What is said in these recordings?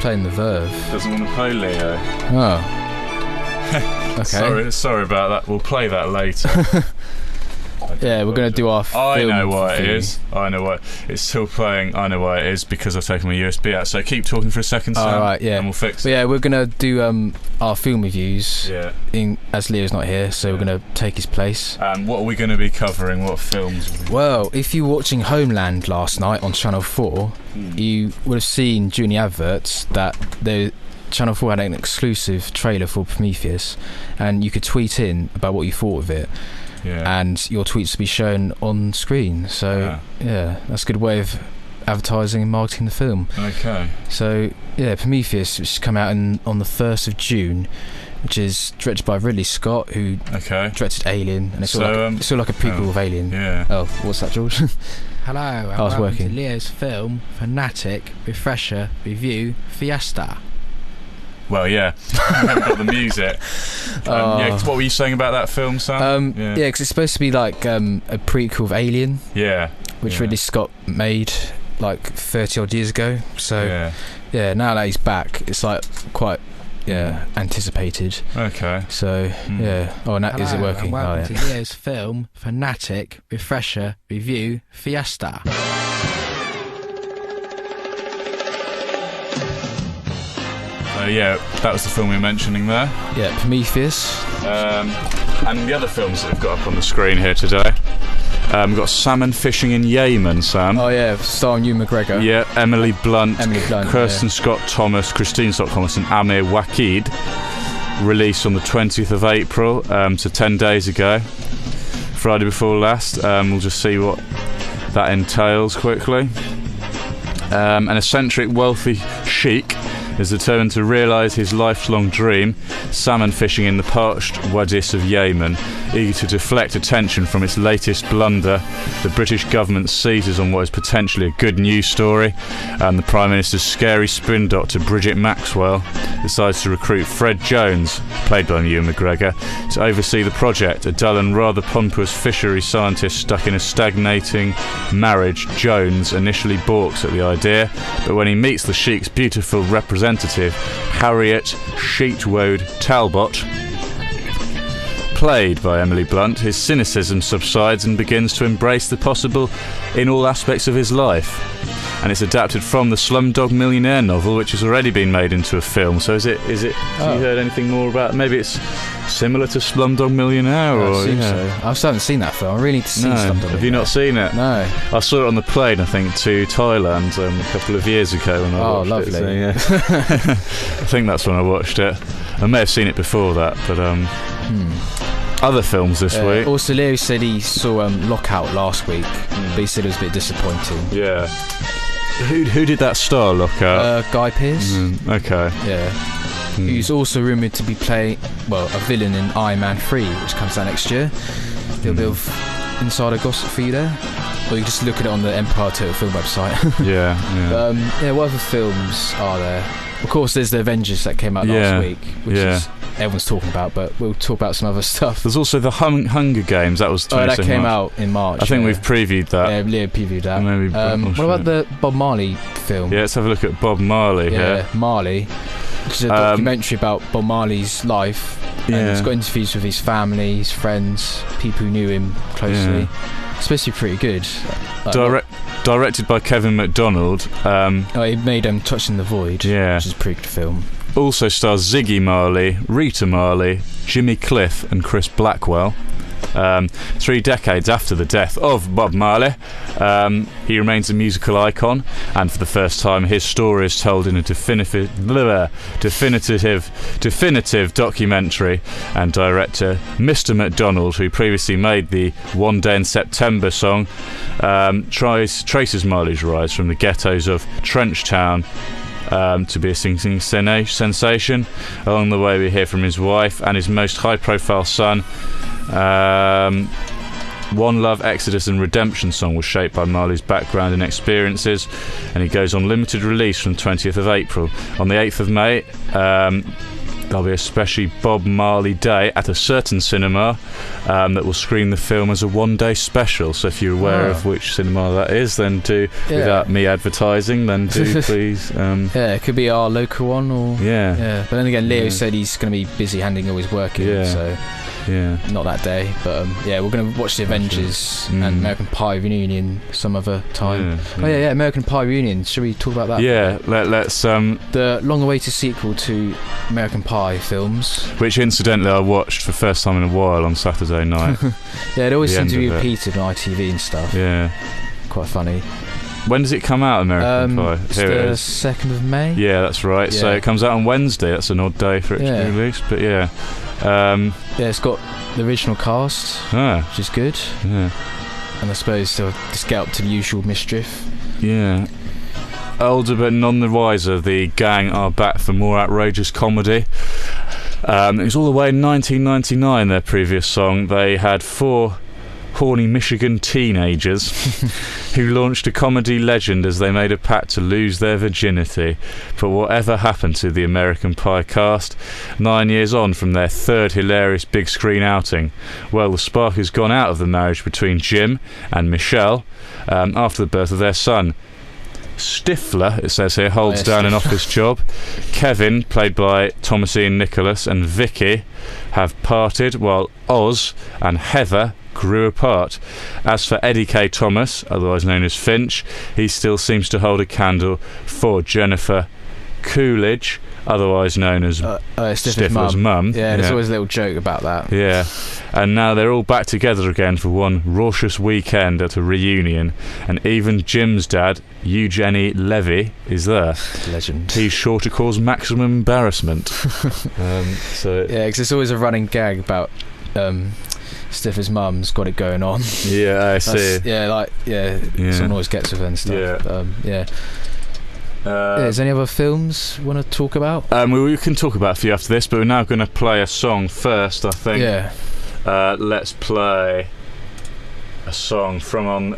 playing the Verve. Doesn't want to play Leo. Oh. Okay. Sorry about that. We'll play that later. Yeah, we're going to do our film. I know why it thing. is. I know why. It's still playing. I know why it is, because I've taken my USB out. So keep talking for a second, Sam. Alright, yeah. And we'll fix But it. yeah, we're going to do our film reviews. Yeah. As Leo's not here, so we're going to take his place. And what are we going to be covering? What films? Well, if you were watching Homeland last night on Channel 4, you would have seen during the adverts that Channel 4 had an exclusive trailer for Prometheus, and you could tweet in about what you thought of it. Yeah. And your tweets will be shown on screen. So yeah, that's a good way of advertising and marketing the film. Okay. So yeah, Prometheus, which come out on the 1st of June, which is directed by Ridley Scott, who directed Alien, and it's all like a prequel of Alien. Yeah. Oh, what's that, George? Hello, and welcome to Leo's film Fanatic Refresher Review Fiesta. Well, yeah. I haven't got the music. What were you saying about that film, Sam? Yeah, because it's supposed to be like a prequel of Alien. Yeah. Which Ridley Scott made like 30 odd years ago. So yeah, now that he's back, it's like quite anticipated. Okay. So yeah. Oh, and is it working? And welcome to Leo's film Fanatic Refresher Review Fiesta. That was the film we were mentioning there. Yeah, Prometheus. And the other films that we've got up on the screen here today. We've got Salmon Fishing in Yemen, Sam. Oh yeah, starring Ewan McGregor. Yeah, Emily Blunt, Kirsten yeah. Scott Thomas, Christine Scott Thomas and Amir Wakid. Released on the 20th of April, so 10 days ago. Friday before last. We'll just see what that entails quickly. An eccentric, wealthy sheik is determined to realise his lifelong dream, salmon fishing in the parched wadis of Yemen. Eager to deflect attention from its latest blunder, the British government seizes on what is potentially a good news story, and the Prime Minister's scary spin doctor Bridget Maxwell decides to recruit Fred Jones, played by Ewan McGregor, to oversee the project. A dull and rather pompous fishery scientist stuck in a stagnating marriage, Jones initially balks at the idea, but when he meets the sheik's beautiful representative, Harriet Sheetwoad Talbot, played by Emily Blunt, his cynicism subsides and begins to embrace the possible in all aspects of his life. And it's adapted from the Slumdog Millionaire novel, which has already been made into a film. So is it have you heard anything more about, maybe it's similar to Slumdog Millionaire? I assume so. I still haven't seen that film. I really need to see Slumdog Millionaire. Have you not seen it? No. I saw it on the plane, I think, to Thailand a couple of years ago when I watched lovely. it. So, I think that's when I watched it. I may have seen it before that, but other films this week. Also, Leo said he saw Lockout last week, but he said it was a bit disappointing. Yeah. Who did that star, Lockout? Guy Pearce. Okay. Yeah. Who's also rumoured to be playing, a villain in Iron Man 3, which comes out next year. A little bit of insider gossip for you there. Or you just look at it on the Empire Total Film website. Yeah. What other films are there? Of course, there's the Avengers that came out last week, which is everyone's talking about, but we'll talk about some other stuff. There's also the Hunger Games. That was that came out in March. I think we've previewed that. Yeah, Leo previewed that. Maybe what about the Bob Marley film? Yeah, let's have a look at Bob Marley here. Marley, which is a documentary about Bob Marley's life. And it's got interviews with his family, his friends, people who knew him closely. It's supposed to be pretty good. Directed by Kevin MacDonald. He made Touching the Void, which is a pretty good film. Also stars Ziggy Marley, Rita Marley, Jimmy Cliff and Chris Blackwell. 3 decades after the death of Bob Marley, he remains a musical icon, and for the first time his story is told in a definitive documentary. And director Mr. MacDonald, who previously made the One Day in September song, traces Marley's rise from the ghettos of Trenchtown to be a singing sensation. Along the way we hear from his wife and his most high-profile son. One Love, Exodus and Redemption song was shaped by Marley's background and experiences, and he goes on limited release from 20th of April. On the 8th of May, there'll be a special Bob Marley Day at a certain cinema that will screen the film as a one-day special. So if you're aware of which cinema that is, then do, without me advertising, then do please. Yeah, it could be our local one, or but then again, Leo said he's going to be busy handing all his work in, so not that day. But we're going to watch the Avengers and American Pie Reunion some other time. American Pie Reunion. Should we talk about that? Yeah, let's the long-awaited sequel to American Pie films, which incidentally I watched for the first time in a while on Saturday night. It always seems to be repeated on ITV and stuff. Quite funny. When does it come out, American Pie? It's the 2nd of May. Yeah, that's right. So it comes out on Wednesday. That's an odd day for it to be released, but it's got the original cast, which is good. And I suppose they'll just get up to the usual mischief. Older but none the wiser, the gang are back for more outrageous comedy. It was all the way in 1999, their previous song. They had 4 horny Michigan teenagers who launched a comedy legend as they made a pact to lose their virginity. But whatever happened to the American Pie cast 9 years on from their 3rd hilarious big screen outing? Well, the spark has gone out of the marriage between Jim and Michelle after the birth of their son. Stifler, it says here, holds down an office job. Kevin, played by Thomas Ian Nicholas, and Vicky have parted, while Oz and Heather grew apart. As for Eddie K. Thomas, otherwise known as Finch, he still seems to hold a candle for Jennifer Coolidge, otherwise known as Stifler's mum. There's always a little joke about that. And now they're all back together again for one raucous weekend at a reunion, and even Jim's dad, Eugenie Levy, is there. Legend. He's sure to cause maximum embarrassment. Because it's always a running gag about Stifler's mum's got it going on. I see. Someone always gets with her and stuff. Is there any other films you want to talk about? We can talk about a few after this, but we're now going to play a song first, I think. Let's play a song from on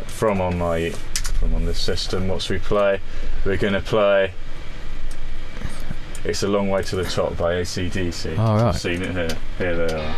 this system. What should we play? We're going to play It's a Long Way to the Top by AC/DC. All right. I've seen it here. Here they are.